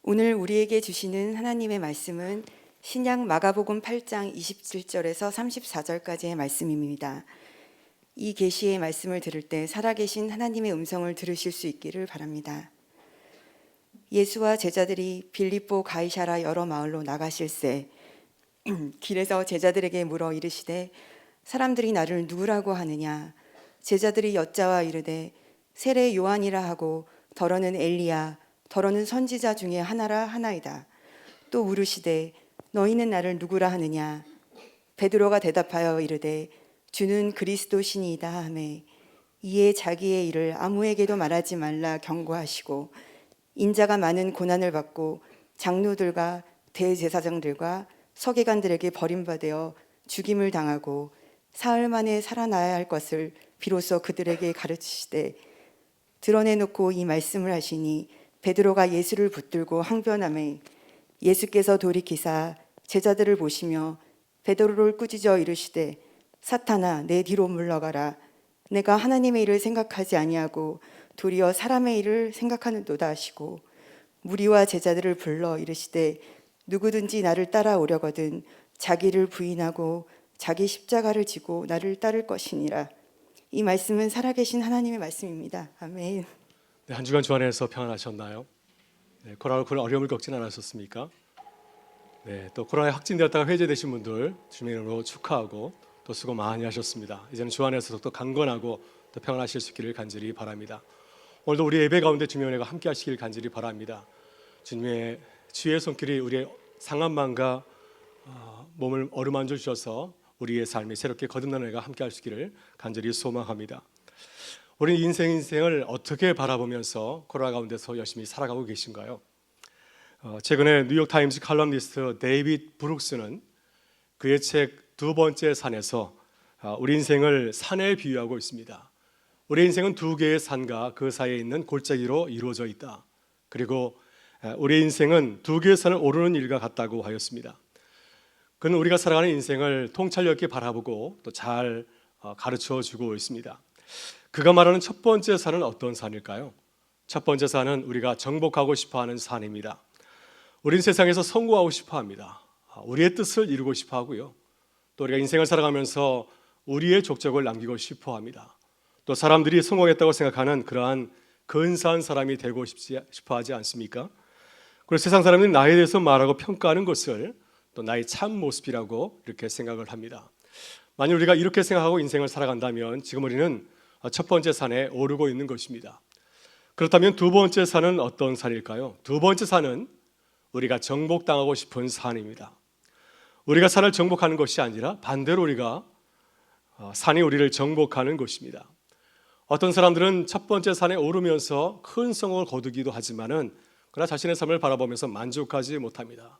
오늘 우리에게 주시는 하나님의 말씀은 신약 마가복음 8장 27절에서 34절까지의 말씀입니다. 이 계시의 말씀을 들을 때 살아계신 하나님의 음성을 들으실 수 있기를 바랍니다. 예수와 제자들이 빌립보 가이사라 여러 마을로 나가실새 길에서 제자들에게 물어 이르시되 사람들이 나를 누구라고 하느냐? 제자들이 여짜와 이르되 세례 요한이라 하고 더러는 엘리야 더러는 선지자 중에 하나라 하나이다. 또 물으시되 너희는 나를 누구라 하느냐? 베드로가 대답하여 이르되 주는 그리스도시니이다 하매 이에 자기의 일을 아무에게도 말하지 말라 경고하시고 인자가 많은 고난을 받고 장로들과 대제사장들과 서기관들에게 버림받아 죽임을 당하고 사흘 만에 살아나야 할 것을 비로소 그들에게 가르치시되 드러내놓고 이 말씀을 하시니 베드로가 예수를 붙들고 항변하매 예수께서 돌이키사 제자들을 보시며 베드로를 꾸짖어 이르시되 사탄아 내 뒤로 물러가라. 내가 하나님의 일을 생각하지 아니하고 도리어 사람의 일을 생각하는도다 하시고 무리와 제자들을 불러 이르시되 누구든지 나를 따라오려거든 자기를 부인하고 자기 십자가를 지고 나를 따를 것이니라. 이 말씀은 살아계신 하나님의 말씀입니다. 아멘. 네, 한 주간 주 안에서 평안하셨나요? 네, 코로나 어려움을 겪진 않으셨습니까? 네, 또 코로나에 확진되었다가 회제되신 분들 주님의 이름으로 축하하고 또 수고 많이 하셨습니다. 이제는 주 안에서 또 강건하고 또 평안하실 수 있기를 간절히 바랍니다. 오늘도 우리 예배 가운데 주님의 은혜가 함께 하시길 간절히 바랍니다. 주님의 주의 손길이 우리의 상한 마음과 몸을 어루만져 주셔서 우리의 삶이 새롭게 거듭나는 은혜가 함께 할 수 있기를 간절히 소망합니다. 우리 인생을 어떻게 바라보면서 코로나 가운데서 열심히 살아가고 계신가요? 최근에 뉴욕타임스 칼럼니스트 데이빗 브룩스는 그의 책 두 번째 산에서 우리 인생을 산에 비유하고 있습니다. 우리 인생은 두 개의 산과 그 사이에 있는 골짜기로 이루어져 있다. 그리고 우리 인생은 두 개의 산을 오르는 일과 같다고 하였습니다. 그는 우리가 살아가는 인생을 통찰력 있게 바라보고 또 잘 가르쳐 주고 있습니다. 그가 말하는 첫 번째 산은 어떤 산일까요? 첫 번째 산은 우리가 정복하고 싶어하는 산입니다. 우린 세상에서 성공하고 싶어합니다. 우리의 뜻을 이루고 싶어하고요. 또 우리가 인생을 살아가면서 우리의 족적을 남기고 싶어합니다. 또 사람들이 성공했다고 생각하는 그러한 근사한 사람이 되고 싶어하지 않습니까? 그리고 세상 사람들이 나에 대해서 말하고 평가하는 것을 또 나의 참 모습이라고 이렇게 생각을 합니다. 만약 우리가 이렇게 생각하고 인생을 살아간다면 지금 우리는 첫 번째 산에 오르고 있는 것입니다. 그렇다면 두 번째 산은 어떤 산일까요? 두 번째 산은 우리가 정복당하고 싶은 산입니다. 우리가 산을 정복하는 것이 아니라 반대로 우리가 산이 우리를 정복하는 것입니다. 어떤 사람들은 첫 번째 산에 오르면서 큰 성공을 거두기도 하지만은 그러나 자신의 삶을 바라보면서 만족하지 못합니다.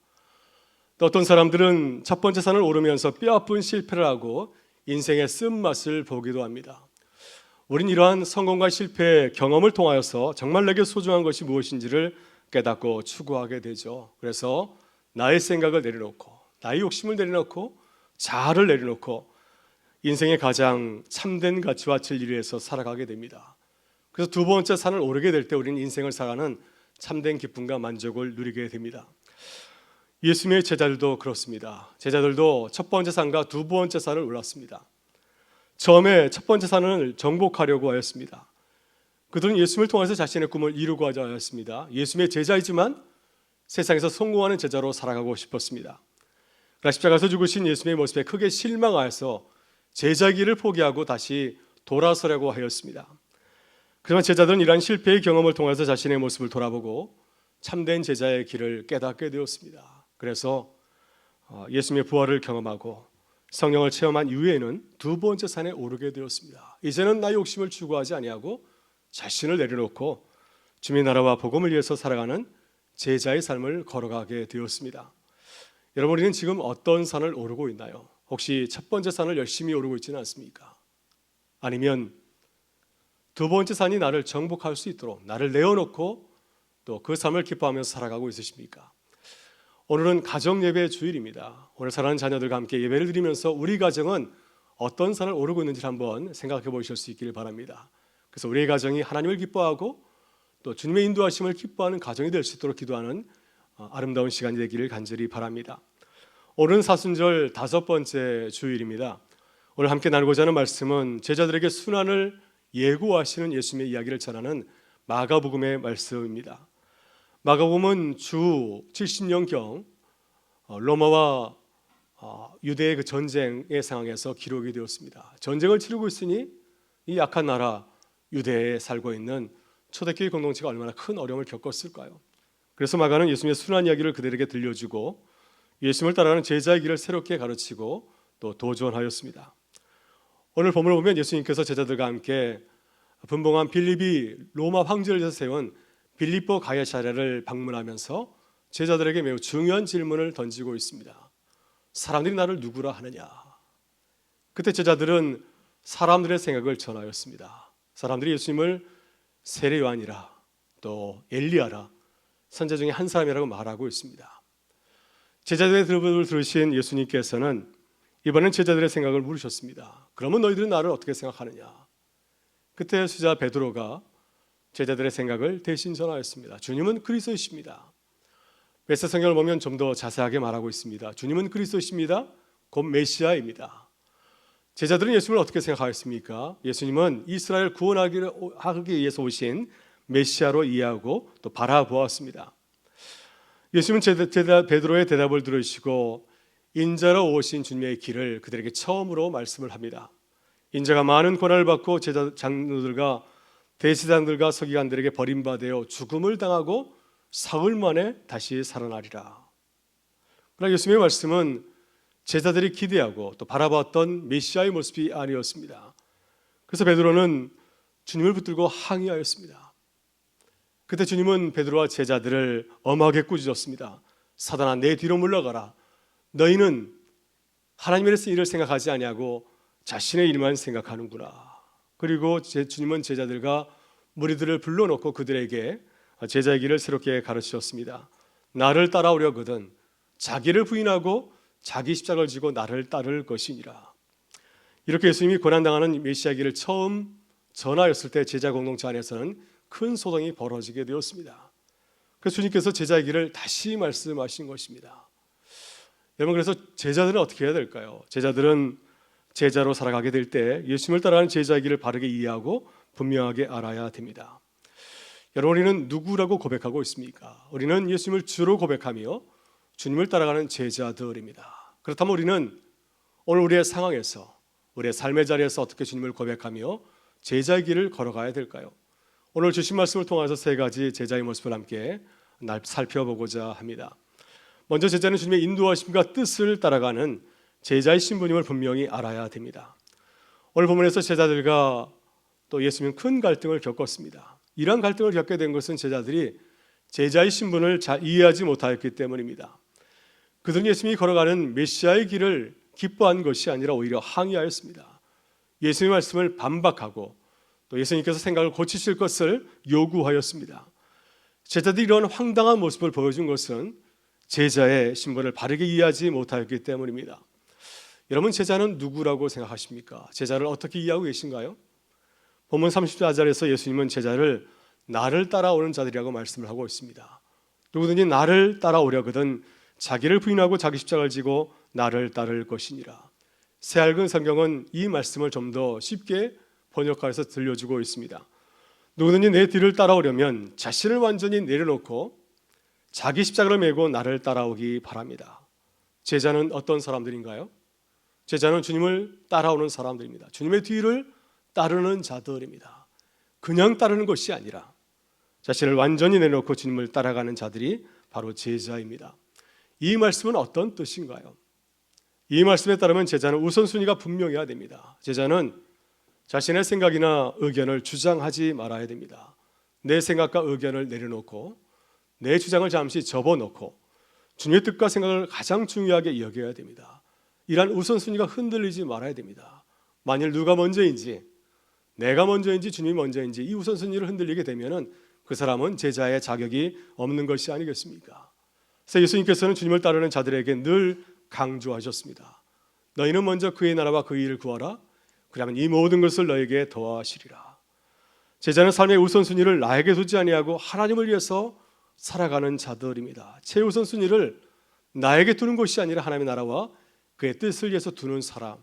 또 어떤 사람들은 첫 번째 산을 오르면서 뼈아픈 실패를 하고 인생의 쓴맛을 보기도 합니다. 우린 이러한 성공과 실패의 경험을 통하여서 정말 내게 소중한 것이 무엇인지를 깨닫고 추구하게 되죠. 그래서 나의 생각을 내려놓고 나의 욕심을 내려놓고 자아를 내려놓고 인생의 가장 참된 가치와 진리를 위해서 살아가게 됩니다. 그래서 두 번째 산을 오르게 될 때 우리는 인생을 살아가는 참된 기쁨과 만족을 누리게 됩니다. 예수님의 제자들도 그렇습니다. 제자들도 첫 번째 산과 두 번째 산을 올랐습니다. 처음에 첫 번째 산을 정복하려고 하였습니다. 그들은 예수님을 통해서 자신의 꿈을 이루고자 하였습니다. 예수님의 제자이지만 세상에서 성공하는 제자로 살아가고 싶었습니다. 그러나 십자가에서 죽으신 예수님의 모습에 크게 실망하여서 제자기를 포기하고 다시 돌아서려고 하였습니다. 그러나 제자들은 이러한 실패의 경험을 통해서 자신의 모습을 돌아보고 참된 제자의 길을 깨닫게 되었습니다. 그래서 예수님의 부활을 경험하고 성령을 체험한 이후에는 두 번째 산에 오르게 되었습니다. 이제는 나의 욕심을 추구하지 아니하고 자신을 내려놓고 주님의 나라와 복음을 위해서 살아가는 제자의 삶을 걸어가게 되었습니다. 여러분, 우리는 지금 어떤 산을 오르고 있나요? 혹시 첫 번째 산을 열심히 오르고 있지는 않습니까? 아니면 두 번째 산이 나를 정복할 수 있도록 나를 내어놓고 또 그 삶을 기뻐하면서 살아가고 있으십니까? 오늘은 가정예배 주일입니다. 오늘 사랑하는 자녀들과 함께 예배를 드리면서 우리 가정은 어떤 산을 오르고 있는지 한번 생각해 보실 수 있기를 바랍니다. 그래서 우리의 가정이 하나님을 기뻐하고 또 주님의 인도하심을 기뻐하는 가정이 될 수 있도록 기도하는 아름다운 시간이 되기를 간절히 바랍니다. 오늘은 사순절 5번째 주일입니다. 오늘 함께 나누고자 하는 말씀은 제자들에게 순환을 예고하시는 예수님의 이야기를 전하는 마가복음의 말씀입니다. 마가복음은 주 70년경 로마와 유대의 그 전쟁의 상황에서 기록이 되었습니다. 전쟁을 치르고 있으니 이 약한 나라 유대에 살고 있는 초대교회 공동체가 얼마나 큰 어려움을 겪었을까요? 그래서 마가는 예수님의 순환 이야기를 그들에게 들려주고 예수님을 따라가는 제자의 길을 새롭게 가르치고 또 도전하였습니다. 오늘 본문을 보면 예수님께서 제자들과 함께 분봉한 빌립이 로마 황제를 위해서 세운 빌립보 가야사랴를 방문하면서 제자들에게 매우 중요한 질문을 던지고 있습니다. 사람들이 나를 누구라 하느냐? 그때 제자들은 사람들의 생각을 전하였습니다. 사람들이 예수님을 세례 요한이라 또 엘리야라 선지 중에 한 사람이라고 말하고 있습니다. 제자들의 들음을 들으신 예수님께서는 이번엔 제자들의 생각을 물으셨습니다. 그러면 너희들은 나를 어떻게 생각하느냐? 그때 수자 베드로가 제자들의 생각을 대신 전하였습니다. 주님은 그리스도이십니다. 베드로 성경을 보면 좀 더 자세하게 말하고 있습니다. 주님은 그리스도이십니다. 곧 메시아입니다. 제자들은 예수님을 어떻게 생각하였습니까? 예수님은 이스라엘 구원하기 위해서 오신 메시아로 이해하고 또 바라보았습니다. 예수님은 베드로의 대답을 들으시고 인자로 오신 주님의 길을 그들에게 처음으로 말씀을 합니다. 인자가 많은 고난을 받고 제자 장로들과 대제사장들과 서기관들에게 버림받아 죽음을 당하고 사흘 만에 다시 살아나리라. 그러나 예수님의 말씀은 제자들이 기대하고 또 바라봤던 메시아의 모습이 아니었습니다. 그래서 베드로는 주님을 붙들고 항의하였습니다. 그때 주님은 베드로와 제자들을 엄하게 꾸짖었습니다. 사단아, 내 뒤로 물러가라. 너희는 하나님의 일을 생각하지 아니하고 자신의 일만 생각하는구나. 그리고 주님은 제자들과 무리들을 불러놓고 그들에게 제자의 길을 새롭게 가르치셨습니다. 나를 따라오려거든 자기를 부인하고 자기 십자가를 지고 나를 따를 것이니라. 이렇게 예수님이 고난당하는 메시아 길을 처음 전하였을 때 제자 공동체 안에서는 큰 소동이 벌어지게 되었습니다. 그래서 주님께서 제자의 길을 다시 말씀하신 것입니다. 여러분, 그래서 제자들은 어떻게 해야 될까요? 제자들은 제자로 살아가게 될 때 예수님을 따라가는 제자의 길을 바르게 이해하고 분명하게 알아야 됩니다. 여러분, 우리는 누구라고 고백하고 있습니까? 우리는 예수님을 주로 고백하며 주님을 따라가는 제자들입니다. 그렇다면 우리는 오늘 우리의 상황에서 우리의 삶의 자리에서 어떻게 주님을 고백하며 제자의 길을 걸어가야 될까요? 오늘 주신 말씀을 통해서 3가지 제자의 모습을 함께 살펴보고자 합니다. 먼저 제자는 주님의 인도하심과 뜻을 따라가는 제자의 신분임을 분명히 알아야 됩니다. 오늘 본문에서 제자들과 또 예수님은 큰 갈등을 겪었습니다. 이러한 갈등을 겪게 된 것은 제자들이 제자의 신분을 잘 이해하지 못하였기 때문입니다. 그들은 예수님이 걸어가는 메시아의 길을 기뻐한 것이 아니라 오히려 항의하였습니다. 예수님의 말씀을 반박하고 또 예수님께서 생각을 고치실 것을 요구하였습니다. 제자들이 이런 황당한 모습을 보여준 것은 제자의 신분을 바르게 이해하지 못하였기 때문입니다. 여러분, 제자는 누구라고 생각하십니까? 제자를 어떻게 이해하고 계신가요? 본문 34절에서 예수님은 제자를 나를 따라오는 자들이라고 말씀을 하고 있습니다. 누구든지 나를 따라오려거든 자기를 부인하고 자기 십자가를 지고 나를 따를 것이니라. 새알근 성경은 이 말씀을 좀 더 쉽게 번역해서 들려주고 있습니다. 누구든지 내 뒤를 따라오려면 자신을 완전히 내려놓고 자기 십자가를 메고 나를 따라오기 바랍니다. 제자는 어떤 사람들인가요? 제자는 주님을 따라오는 사람들입니다. 주님의 뒤를 따르는 자들입니다. 그냥 따르는 것이 아니라 자신을 완전히 내놓고 주님을 따라가는 자들이 바로 제자입니다. 이 말씀은 어떤 뜻인가요? 이 말씀에 따르면 제자는 우선순위가 분명해야 됩니다. 제자는 자신의 생각이나 의견을 주장하지 말아야 됩니다. 내 생각과 의견을 내려놓고 내 주장을 잠시 접어놓고 주님의 뜻과 생각을 가장 중요하게 여겨야 됩니다. 이러한 우선순위가 흔들리지 말아야 됩니다. 만일 누가 먼저인지, 내가 먼저인지 주님이 먼저인지 이 우선순위를 흔들리게 되면 그 사람은 제자의 자격이 없는 것이 아니겠습니까? 그래서 예수님께서는 주님을 따르는 자들에게 늘 강조하셨습니다. 너희는 먼저 그의 나라와 그의 일을 구하라. 그러면 이 모든 것을 너에게 더하시리라. 제자는 삶의 우선순위를 나에게 두지 아니하고 하나님을 위해서 살아가는 자들입니다. 최우선 순위를 나에게 두는 것이 아니라 하나님의 나라와 그의 뜻을 위해서 두는 사람,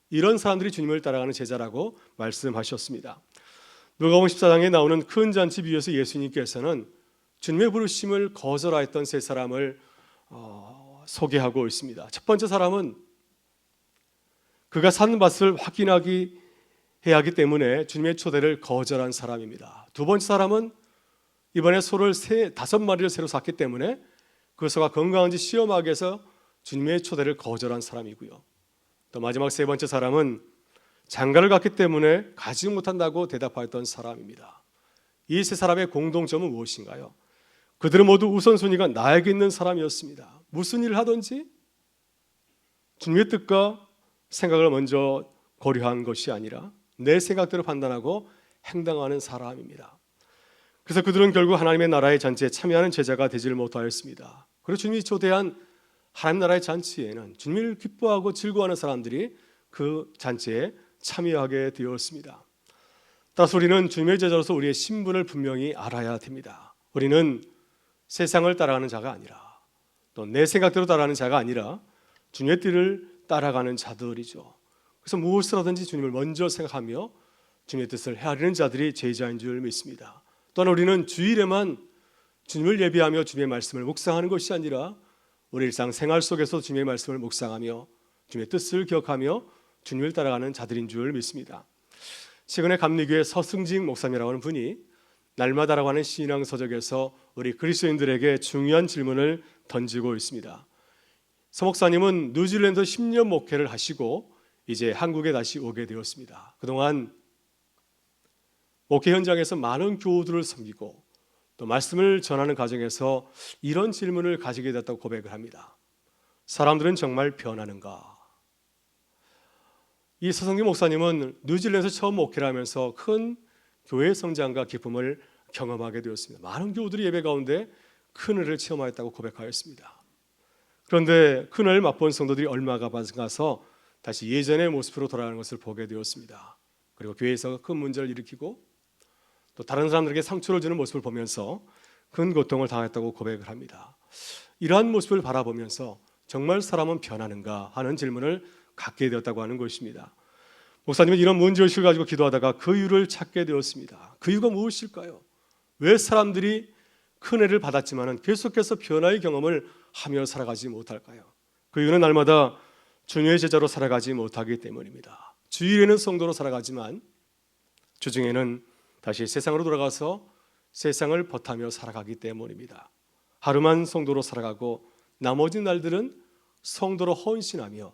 이런 사람들이 주님을 따라가는 제자라고 말씀하셨습니다. 누가복음 14장에 나오는 큰 잔치 비유에서 예수님께서는 주님의 부르심을 거절하였던 세 사람을 소개하고 있습니다. 첫 번째 사람은 그가 산 밭을 확인하기 해야 하기 때문에 주님의 초대를 거절한 사람입니다. 두 번째 사람은 이번에 소를 5마리를 새로 샀기 때문에 그 소가 건강한지 시험하기 위해서 주님의 초대를 거절한 사람이고요. 또 마지막 세 번째 사람은 장가를 갔기 때문에 가지 못한다고 대답하였던 사람입니다. 이 세 사람의 공동점은 무엇인가요? 그들은 모두 우선순위가 나에게 있는 사람이었습니다. 무슨 일을 하든지 주님의 뜻과 생각을 먼저 고려한 것이 아니라 내 생각대로 판단하고 행동하는 사람입니다. 그래서 그들은 결국 하나님의 나라의 잔치에 참여하는 제자가 되지를 못하였습니다. 그리고 주님이 초대한 하나님 나라의 잔치에는 주님을 기뻐하고 즐거워하는 사람들이 그 잔치에 참여하게 되었습니다. 따라서 우리는 주님의 제자로서 우리의 신분을 분명히 알아야 됩니다. 우리는 세상을 따라가는 자가 아니라 또 내 생각대로 따라가는 자가 아니라 주님의 뜻을 따라가는 자들이죠. 그래서 무엇을 하든지 주님을 먼저 생각하며 주님의 뜻을 헤아리는 자들이 제자인 줄 믿습니다. 또한 우리는 주일에만 주님을 예배하며 주님의 말씀을 묵상하는 것이 아니라 우리 일상 생활 속에서 주님의 말씀을 묵상하며 주님의 뜻을 기억하며 주님을 따라가는 자들인 줄 믿습니다. 최근에 감리교회 서승직 목사님이라고 하는 분이 날마다라고 하는 신앙서적에서 우리 그리스도인들에게 중요한 질문을 던지고 있습니다. 서 목사님은 뉴질랜드 10년 목회를 하시고 이제 한국에 다시 오게 되었습니다. 그동안 목회 현장에서 많은 교우들을 섬기고 또 말씀을 전하는 과정에서 이런 질문을 가지게 됐다고 고백을 합니다. 사람들은 정말 변하는가? 이 서성기 목사님은 뉴질랜드에서 처음 목회를 하면서 큰 교회 성장과 기쁨을 경험하게 되었습니다. 많은 교우들이 예배 가운데 큰 은혜를 체험하였다고 고백하였습니다. 그런데 큰 은혜를 맛본 성도들이 얼마가 가서 다시 예전의 모습으로 돌아가는 것을 보게 되었습니다. 그리고 교회에서 큰 문제를 일으키고 또 다른 사람들에게 상처를 주는 모습을 보면서 큰 고통을 당했다고 고백을 합니다. 이러한 모습을 바라보면서 정말 사람은 변하는가 하는 질문을 갖게 되었다고 하는 것입니다. 목사님은 이런 문제의식을 가지고 기도하다가 그 이유를 찾게 되었습니다. 그 이유가 무엇일까요? 왜 사람들이 큰 은혜를 받았지만 계속해서 변화의 경험을 하며 살아가지 못할까요? 그 이유는 날마다 주님의 제자로 살아가지 못하기 때문입니다. 주일에는 성도로 살아가지만 주중에는 다시 세상으로 돌아가서 세상을 벗하며 살아가기 때문입니다. 하루만 성도로 살아가고 나머지 날들은 성도로 헌신하며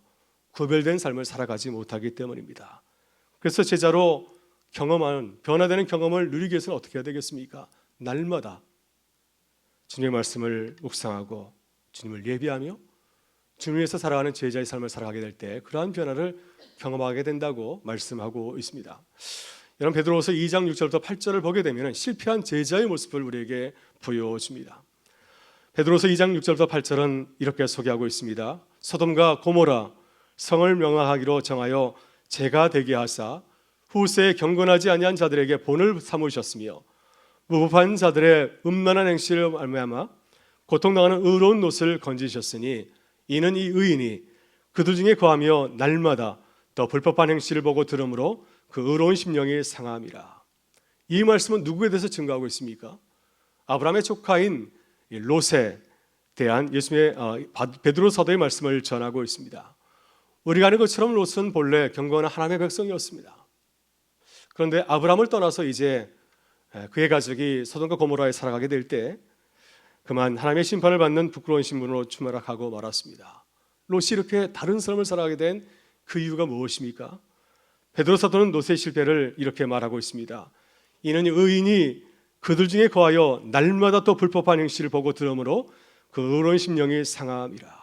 구별된 삶을 살아가지 못하기 때문입니다. 그래서 제자로 경험하는 변화되는 경험을 누리기 위해서는 어떻게 해야 되겠습니까? 날마다 주님의 말씀을 묵상하고 주님을 예배하며 주님 위해서 살아가는 제자의 삶을 살아가게 될 때 그러한 변화를 경험하게 된다고 말씀하고 있습니다. 여러분 베드로후서 2장 6절부터 8절을 보게 되면 실패한 제자의 모습을 우리에게 보여줍니다. 베드로후서 2장 6절부터 8절은 이렇게 소개하고 있습니다. 소돔과 고모라 성을 명하기로 정하여 제가 되게 하사 후세에 경건하지 아니한 자들에게 본을 삼으셨으며 무법한 자들의 음란한 행실을 말미암아 고통당하는 의로운 놋을 건지셨으니 이는 이 의인이 그들 중에 거하며 날마다 더 불법한 행실을 보고 들으므로 그 의로운 심령이 상함이라. 이 말씀은 누구에 대해서 증거하고 있습니까? 아브라함의 조카인 롯에 대한 예수님의 베드로 사도의 말씀을 전하고 있습니다. 우리가 아는 것처럼 롯은 본래 경건한 하나님의 백성이었습니다. 그런데 아브라함을 떠나서 이제 그의 가족이 소돔과 고모라에 살아가게 될 때 그만 하나님의 심판을 받는 부끄러운 신분으로 추락하고 말았습니다. 롯이 이렇게 다른 삶을 살아가게 된 그 이유가 무엇입니까? 베드로 사도는 롯의 실패를 이렇게 말하고 있습니다. 이는 의인이 그들 중에 거하여 날마다 또 불법한 행실을 보고 들으므로 그 의로운 심령이 상함이라.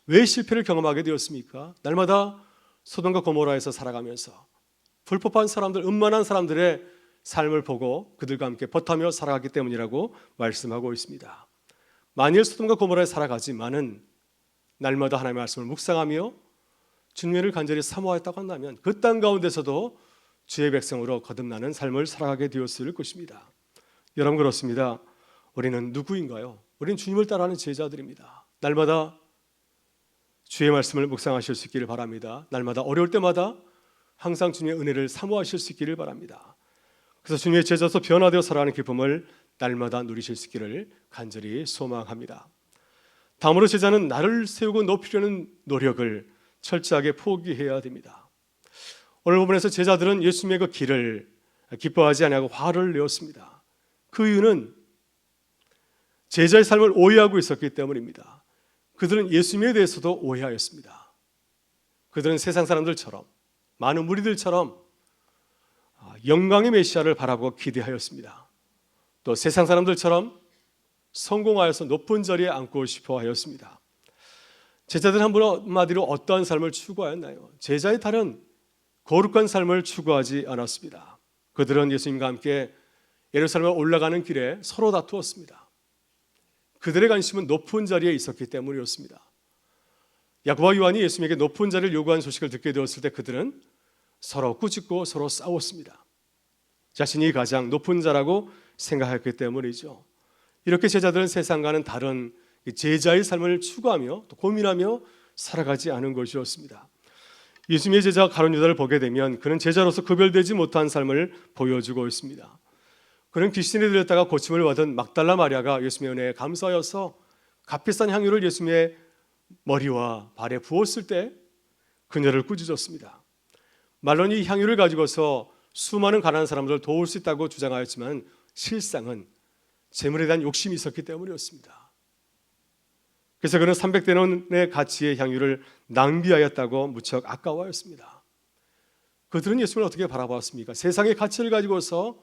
왜 실패를 경험하게 되었습니까? 날마다 소돔과 고모라에서 살아가면서 불법한 사람들, 음란한 사람들의 삶을 보고 그들과 함께 벗하며 살아갔기 때문이라고 말씀하고 있습니다. 만일 소돔과 고모라에 살아가지만은 날마다 하나님의 말씀을 묵상하며 주님을 간절히 사모하였다고 한다면 그 땅 가운데서도 주의 백성으로 거듭나는 삶을 살아가게 되었을 것입니다. 여러분 그렇습니다. 우리는 누구인가요? 우리는 주님을 따라하는 제자들입니다. 날마다 주의 말씀을 묵상하실 수 있기를 바랍니다. 날마다 어려울 때마다 항상 주님의 은혜를 사모하실 수 있기를 바랍니다. 그래서 주님의 제자로서 변화되어 살아가는 기쁨을 날마다 누리실 수 있기를 간절히 소망합니다. 다음으로 제자는 나를 세우고 높이려는 노력을 철저하게 포기해야 됩니다. 오늘 본문에서 제자들은 예수님의 그 길을 기뻐하지 아니하고 화를 내었습니다. 그 이유는 제자의 삶을 오해하고 있었기 때문입니다. 그들은 예수님에 대해서도 오해하였습니다. 그들은 세상 사람들처럼, 많은 무리들처럼 영광의 메시아를 바라보고 기대하였습니다. 또 세상 사람들처럼 성공하여서 높은 자리에 앉고 싶어 하였습니다. 제자들은 한마디로 어떠한 삶을 추구하였나요? 제자의 탈은 거룩한 삶을 추구하지 않았습니다. 그들은 예수님과 함께 예루살렘에 올라가는 길에 서로 다투었습니다. 그들의 관심은 높은 자리에 있었기 때문이었습니다. 야고보와 요한이 예수님에게 높은 자리를 요구한 소식을 듣게 되었을 때 그들은 서로 꾸짖고 서로 싸웠습니다. 자신이 가장 높은 자라고 생각했기 때문이죠. 이렇게 제자들은 세상과는 다른 제자의 삶을 추구하며 또 고민하며 살아가지 않은 것이었습니다. 예수님의 제자 가룟 유다를 보게 되면 그는 제자로서 구별되지 못한 삶을 보여주고 있습니다. 그는 귀신이 들렸다가 고침을 받은 막달라 마리아가 예수님의 은혜에 감사하여서 값비싼 향유를 예수님의 머리와 발에 부었을 때 그녀를 꾸짖었습니다. 말론 이 향유를 가지고서 수많은 가난한 사람들을 도울 수 있다고 주장하였지만 실상은 재물에 대한 욕심이 있었기 때문이었습니다. 그래서 그는 300데나리온의 가치의 향유를 낭비하였다고 무척 아까워하였습니다. 그들은 예수님을 어떻게 바라보았습니까? 세상의 가치를 가지고서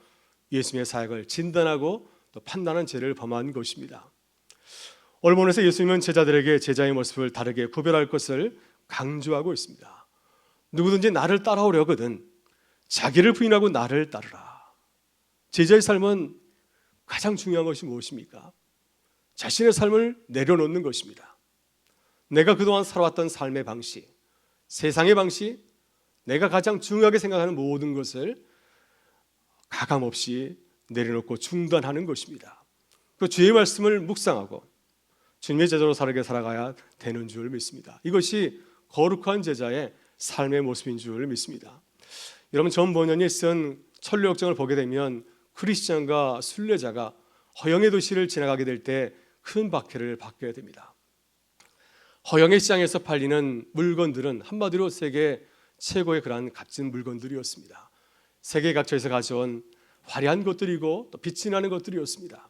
예수님의 사역을 진단하고 또 판단한 죄를 범한 것입니다. 오늘 본문에서 예수님은 제자들에게 제자의 모습을 다르게 구별할 것을 강조하고 있습니다. 누구든지 나를 따라오려거든 자기를 부인하고 나를 따르라. 제자의 삶은 가장 중요한 것이 무엇입니까? 자신의 삶을 내려놓는 것입니다. 내가 그동안 살아왔던 삶의 방식, 세상의 방식, 내가 가장 중요하게 생각하는 모든 것을 가감없이 내려놓고 중단하는 것입니다. 그 주의 말씀을 묵상하고 주님의 제자로 살아가야 되는 줄 믿습니다. 이것이 거룩한 제자의 삶의 모습인 줄 믿습니다. 여러분 전 번연이 쓴 천류역정을 보게 되면 크리스천과 순례자가 허영의 도시를 지나가게 될 때 큰 박해를 받게 됩니다. 허영의 시장에서 팔리는 물건들은 한마디로 세계 최고의 그러한 값진 물건들이었습니다. 세계 각처에서 가져온 화려한 것들이고 또 빛이 나는 것들이었습니다.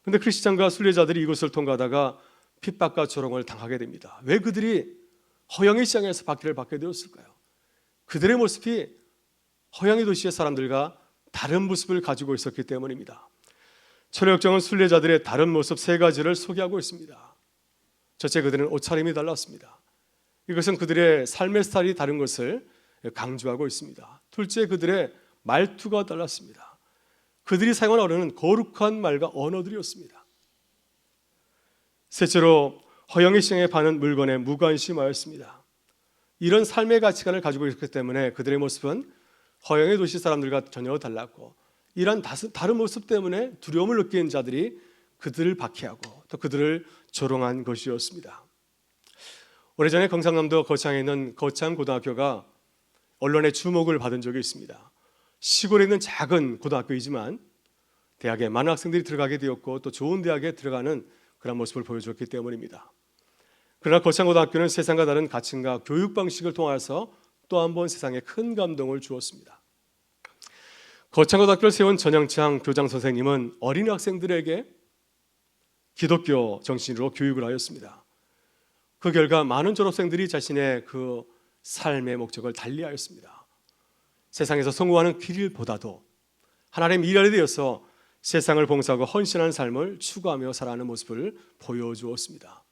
그런데 크리스천과 순례자들이 이곳을 통과하다가 핍박과 조롱을 당하게 됩니다. 왜 그들이 허영의 시장에서 박해를 받게 되었을까요? 그들의 모습이 허영의 도시의 사람들과 다른 모습을 가지고 있었기 때문입니다. 철학정은 순례자들의 다른 모습 세 가지를 소개하고 있습니다. 첫째, 그들은 옷차림이 달랐습니다. 이것은 그들의 삶의 스타일이 다른 것을 강조하고 있습니다. 둘째, 그들의 말투가 달랐습니다. 그들이 사용한 언어는 거룩한 말과 언어들이었습니다. 셋째로 허영의 시장에 파는 물건에 무관심하였습니다. 이런 삶의 가치관을 가지고 있기 때문에 그들의 모습은 허영의 도시 사람들과 전혀 달랐고 이런 다른 모습 때문에 두려움을 느끼는 자들이 그들을 박해하고 또 그들을 조롱한 것이었습니다. 오래전에 경상남도 거창에 있는 거창고등학교가 언론의 주목을 받은 적이 있습니다. 시골에 있는 작은 고등학교이지만 대학에 많은 학생들이 들어가게 되었고 또 좋은 대학에 들어가는 그런 모습을 보여줬기 때문입니다. 그러나 거창고등학교는 세상과 다른 가치과 교육 방식을 통해서 또 한 번 세상에 큰 감동을 주었습니다. 거창고등학교를 세운 전영창 교장 선생님은 어린 학생들에게 기독교 정신으로 교육을 하였습니다. 그 결과 많은 졸업생들이 자신의 그 삶의 목적을 달리하였습니다. 세상에서 성공하는 길보다도 하나님의 일하게 되어서 세상을 봉사하고 헌신하는 삶을 추구하며 살아가는 모습을 보여주었습니다.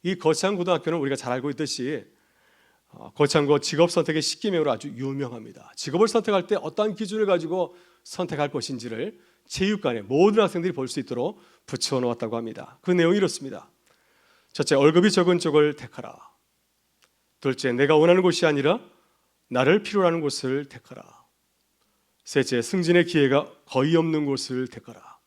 이 거창고등학교는 우리가 잘 알고 있듯이 거창고 직업 선택의 시기명으로 아주 유명합니다. 직업을 선택할 때 어떠한 기준을 가지고 선택할 것인지를 체육관에 모든 학생들이 볼 수 있도록 붙여놓았다고 합니다. 그 내용이 이렇습니다. 첫째, 월급이 적은 쪽을 택하라. 둘째, 내가 원하는 곳이 아니라 나를 필요로 하는 곳을 택하라. 셋째, 승진의 기회가 거의 없는 곳을 택하라.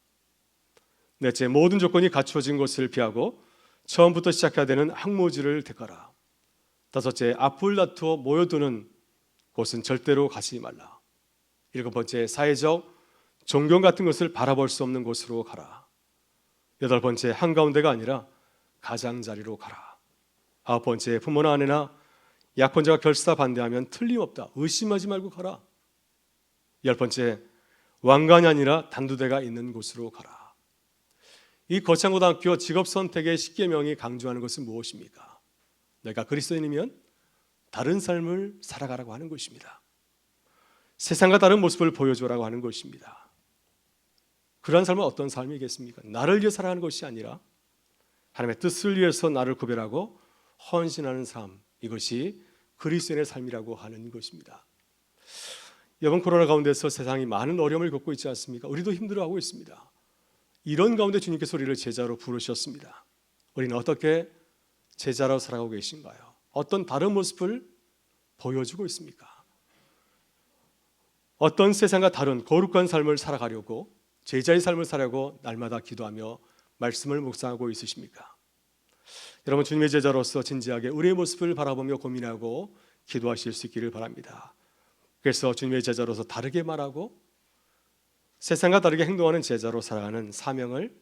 넷째, 모든 조건이 갖추어진 것을 피하고 처음부터 시작해야 되는 학모지를 택하라. 다섯째, 앞을 다투어 모여드는 곳은 절대로 가지 말라. 일곱 번째, 사회적 존경 같은 것을 바라볼 수 없는 곳으로 가라. 여덟 번째, 한가운데가 아니라 가장자리로 가라. 아홉 번째, 부모나 아내나 약혼자가 결사 반대하면 틀림없다. 의심하지 말고 가라. 열 번째, 왕관이 아니라 단두대가 있는 곳으로 가라. 이 거창고등학교 직업선택의 10계명이 강조하는 것은 무엇입니까? 내가 그리스도인이면 다른 삶을 살아가라고 하는 것입니다. 세상과 다른 모습을 보여줘라고 하는 것입니다. 그러한 삶은 어떤 삶이겠습니까? 나를 위해 살아가는 것이 아니라 하나님의 뜻을 위해서 나를 구별하고 헌신하는 삶, 이것이 그리스도인의 삶이라고 하는 것입니다. 이번 코로나 가운데서 세상이 많은 어려움을 겪고 있지 않습니까? 우리도 힘들어하고 있습니다. 이런 가운데 주님께서 우리를 제자로 부르셨습니다. 우리는 어떻게 제자로 살아가고 계신가요? 어떤 다른 모습을 보여주고 있습니까? 어떤 세상과 다른 거룩한 삶을 살아가려고, 제자의 삶을 살아가고 날마다 기도하며 말씀을 묵상하고 있으십니까? 여러분, 주님의 제자로서 진지하게 우리의 모습을 바라보며 고민하고 기도하실 수 있기를 바랍니다. 그래서 주님의 제자로서 다르게 말하고 세상과 다르게 행동하는 제자로 살아가는 사명을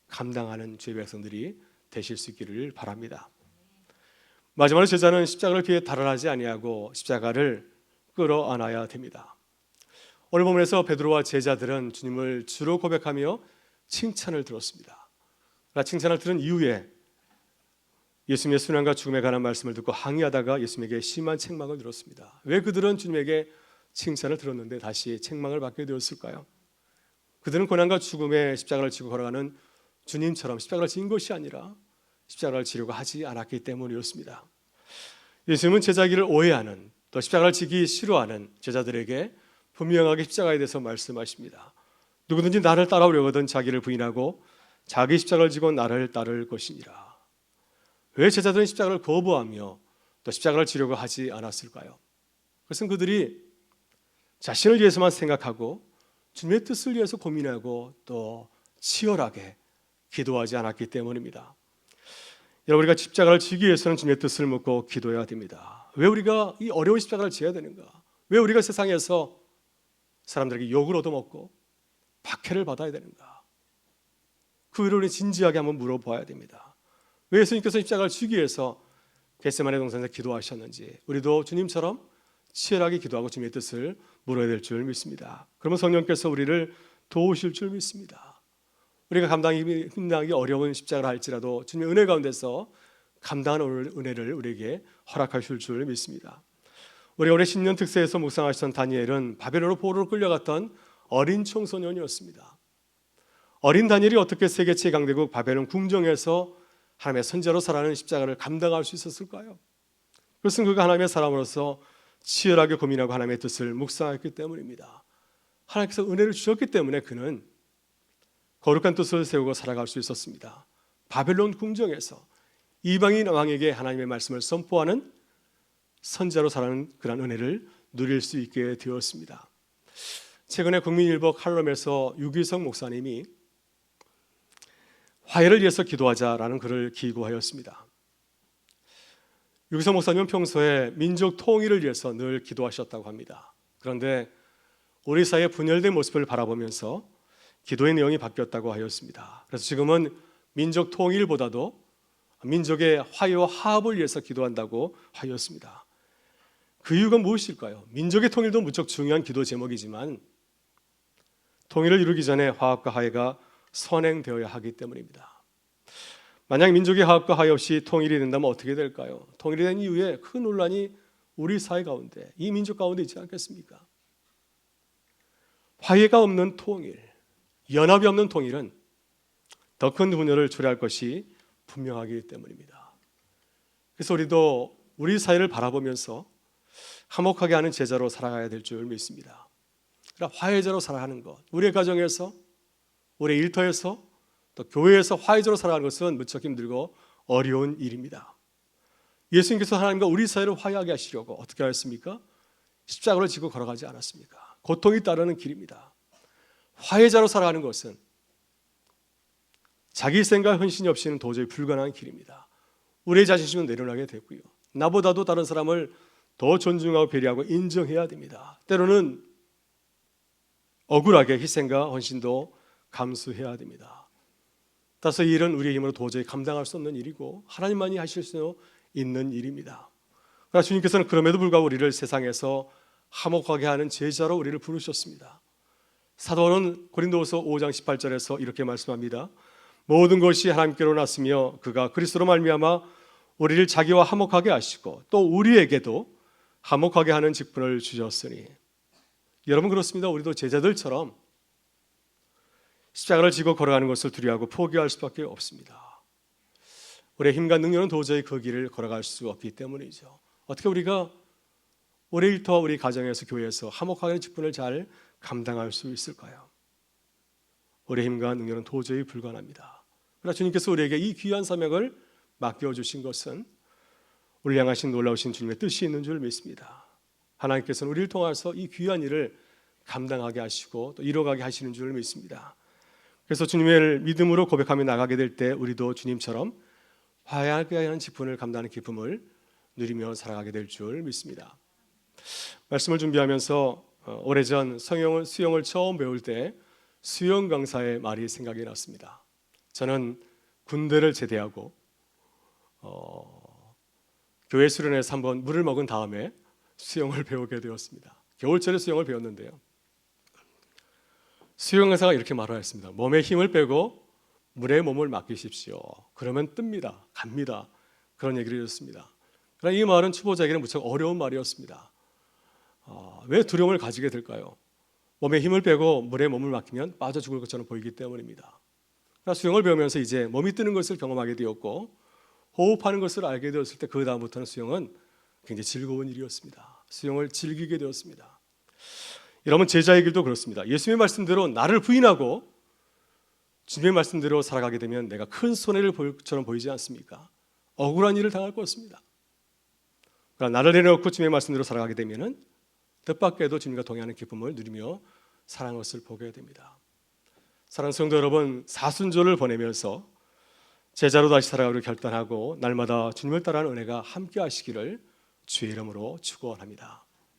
감당하는 주의 백성들이 되실 수 있기를 바랍니다. 마지막으로 제자는 십자가를 피해 달아나지 아니하고 십자가를 끌어안아야 됩니다. 오늘 본문에서 베드로와 제자들은 주님을 주로 고백하며 칭찬을 들었습니다. 그러나 칭찬을 들은 이후에 예수님의 순환과 죽음에 관한 말씀을 듣고 항의하다가 예수님에게 심한 책망을 들었습니다. 왜 그들은 주님에게 칭찬을 들었는데 다시 책망을 받게 되었을까요? 그들은 고난과 죽음의 십자가를 지고 걸어가는 주님처럼 십자가를 진 것이 아니라 십자가를 지려고 하지 않았기 때문이었습니다. 예수님은 제자기를 오해하는, 또 십자가를 지기 싫어하는 제자들에게 분명하게 십자가에 대해서 말씀하십니다. 누구든지 나를 따라오려거든 자기를 부인하고 자기 십자가를 지고 나를 따를 것이니라. 왜 제자들은 십자가를 거부하며 또 십자가를 지려고 하지 않았을까요? 그것은 그들이 자신을 위해서만 생각하고 주님의 뜻을 위해서 고민하고 또 치열하게 기도하지 않았기 때문입니다. 여러분, 우리가 십자가를 지기 위해서는 주님의 뜻을 묻고 기도해야 됩니다. 왜 우리가 이 어려운 십자가를 지어야 되는가? 왜 우리가 세상에서 사람들에게 욕을 얻어먹고 박해를 받아야 되는가? 그 일을 우리 진지하게 한번 물어봐야 됩니다. 왜 예수님께서 십자가를 지기 위해서 겟세마네 동산에서 기도하셨는지 우리도 주님처럼 치열하게 기도하고 주님의 뜻을 물어야 될 줄 믿습니다. 그러면 성령께서 우리를 도우실 줄 믿습니다. 우리가 감당하기 힘들기 어려운 십자가를 할지라도 주님의 은혜 가운데서 감당하는 은혜를 우리에게 허락하실 줄 믿습니다. 우리가 올해 신년 특세에서 묵상하셨던 다니엘은 바벨론으로 포로로 끌려갔던 어린 청소년이었습니다. 어린 다니엘이 어떻게 세계 최강대국 바벨론 궁정에서 하나님의 선지자로 살아가는 십자가를 감당할 수 있었을까요? 그것은 그가 하나님의 사람으로서 치열하게 고민하고 하나님의 뜻을 묵상했기 때문입니다. 하나님께서 은혜를 주셨기 때문에 그는 거룩한 뜻을 세우고 살아갈 수 있었습니다. 바벨론 궁정에서 이방인 왕에게 하나님의 말씀을 선포하는 선지자로 살아가는 그런 은혜를 누릴 수 있게 되었습니다. 최근에 국민일보 칼럼에서 유기성 목사님이 화해를 위해서 기도하자라는 글을 기고하였습니다. 유기성 목사님은 평소에 민족 통일을 위해서 늘 기도하셨다고 합니다. 그런데 우리 사회의 분열된 모습을 바라보면서 기도의 내용이 바뀌었다고 하였습니다. 그래서 지금은 민족 통일보다도 민족의 화해와 화합을 위해서 기도한다고 하였습니다. 그 이유가 무엇일까요? 민족의 통일도 무척 중요한 기도 제목이지만 통일을 이루기 전에 화합과 화해가 선행되어야 하기 때문입니다. 만약 민족의 화합과 화해 없이 통일이 된다면 어떻게 될까요? 통일이 된 이후에 큰 논란이 우리 사회 가운데, 이 민족 가운데 있지 않겠습니까? 화해가 없는 통일, 연합이 없는 통일은 더 큰 분열을 초래할 것이 분명하기 때문입니다. 그래서 우리도 우리 사회를 바라보면서 화목하게 하는 제자로 살아가야 될 줄 믿습니다. 그러나 화해자로 살아가는 것, 우리의 가정에서, 우리의 일터에서, 또 교회에서 화해자로 살아가는 것은 무척 힘들고 어려운 일입니다. 예수님께서 하나님과 우리 사이를 화해하게 하시려고 어떻게 하였습니까? 십자가를 지고 걸어가지 않았습니까? 고통이 따르는 길입니다. 화해자로 살아가는 것은 자기 생각 헌신이 없이는 도저히 불가능한 길입니다. 우리의 자존심은 내려놔게 되고요. 나보다도 다른 사람을 더 존중하고 배려하고 인정해야 됩니다. 때로는 억울하게 희생과 헌신도 감수해야 됩니다. 따라서 이 일은 우리의 힘으로 도저히 감당할 수 없는 일이고 하나님만이 하실 수 있는 일입니다. 그러나 주님께서는 그럼에도 불구하고 우리를 세상에서 화목하게 하는 제자로 우리를 부르셨습니다. 사도 바울은 고린도후서 5장 18절에서 이렇게 말씀합니다. 모든 것이 하나님께로 났으며 그가 그리스도로 말미암아 우리를 자기와 화목하게 하시고 또 우리에게도 화목하게 하는 직분을 주셨으니. 여러분 그렇습니다. 우리도 제자들처럼 십자가를 지고 걸어가는 것을 두려워하고 포기할 수밖에 없습니다. 우리의 힘과 능력은 도저히 그 길을 걸어갈 수 없기 때문이죠. 어떻게 우리가 우리 일터와 우리 가정에서 교회에서 화목하게 하는 직분을 잘 감당할 수 있을까요? 우리의 힘과 능력은 도저히 불가능합니다. 그러나 주님께서 우리에게 이 귀한 사명을 맡겨주신 것은 우리를 향하신 놀라우신 주님의 뜻이 있는 줄 믿습니다. 하나님께서는 우리를 통해서 이 귀한 일을 감당하게 하시고 또 이뤄가게 하시는 줄 믿습니다. 그래서 주님을 믿음으로 고백하며 나가게 될 때 우리도 주님처럼 화해하게 하는 직분을 감당하는 기쁨을 누리며 살아가게 될 줄 믿습니다. 말씀을 준비하면서 오래전 수영을 처음 배울 때 수영 강사의 말이 생각이 났습니다. 저는 군대를 제대하고 교회 수련회에서 한번 물을 먹은 다음에 수영을 배우게 되었습니다. 겨울철에 수영을 배웠는데요. 수영 강사가 이렇게 말하였습니다. 몸에 힘을 빼고 물에 몸을 맡기십시오. 그러면 뜹니다. 갑니다. 그런 얘기를 해줬습니다. 그러나 이 말은 초보자에게는 무척 어려운 말이었습니다. 왜 두려움을 가지게 될까요? 몸에 힘을 빼고 물에 몸을 맡기면 빠져 죽을 것처럼 보이기 때문입니다. 그러나 수영을 배우면서 이제 몸이 뜨는 것을 경험하게 되었고 호흡하는 것을 알게 되었을 때 그 다음부터는 수영은 굉장히 즐거운 일이었습니다. 수영을 즐기게 되었습니다. 여러분 제자의 길도 그렇습니다. 예수님의 말씀대로 나를 부인하고 주님의 말씀대로 살아가게 되면 내가 큰 손해를 볼 것처럼 보이지 않습니까? 억울한 일을 당할 것입니다. 그러나 나를 내려놓고 주님의 말씀대로 살아가게 되면은 뜻밖에도 주님과 동행하는 기쁨을 누리며 살아가는 것을 보게 됩니다. 사랑하는 성도 여러분, 사순절을 보내면서 제자로 다시 살아가기로 결단하고 날마다 주님을 따라하는 은혜가 함께 하시기를 주의 이름으로 축원합니다.